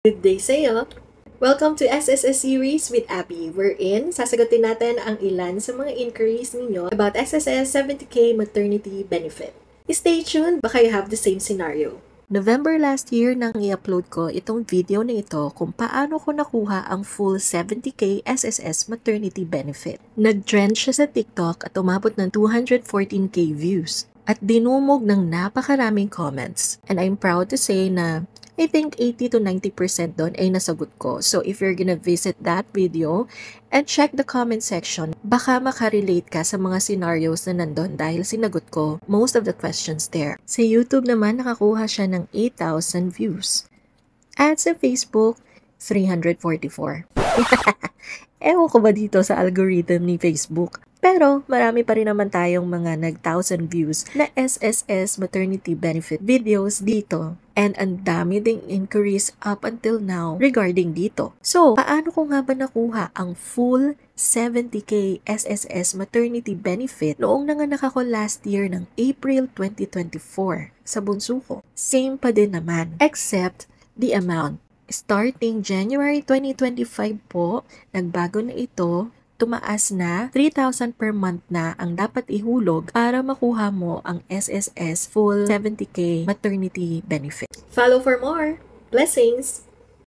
Good day sa'yo! Welcome to SSS Series with Abby. Wherein, sasagutin natin ang ilan sa mga inquiries ninyo about SSS 70K maternity benefit. Stay tuned, baka you have the same scenario. November last year nang i-upload ko itong video na ito kung paano ko nakuha ang full 70K SSS maternity benefit. Nag-trend siya sa TikTok at umabot ng 214K views at dinumog ng napakaraming comments. And I'm proud to say na I think 80 to 90% doon ay nasagot ko. So if you're gonna visit that video and check the comment section, baka makarelate ka sa mga scenarios na nandun dahil sinagot ko most of the questions there. Sa YouTube naman, nakakuha siya ng 8,000 views. At sa Facebook, 344. Ewan ko ba dito sa algorithm ni Facebook? Pero marami pa rin naman tayong mga nag-1,000 views na SSS maternity benefit videos dito. And ang dami ding inquiries up until now regarding dito. So, paano ko nga ba nakuha ang full 70K SSS maternity benefit noong nanganak ako last year ng April 2024 sa bunso ko? Same pa din naman, except the amount. Starting January 2025 po, nagbago na ito. Tumaas na 3,000 per month na ang dapat ihulog para makuha mo ang SSS full 70K maternity benefit. Follow for more. Blessings!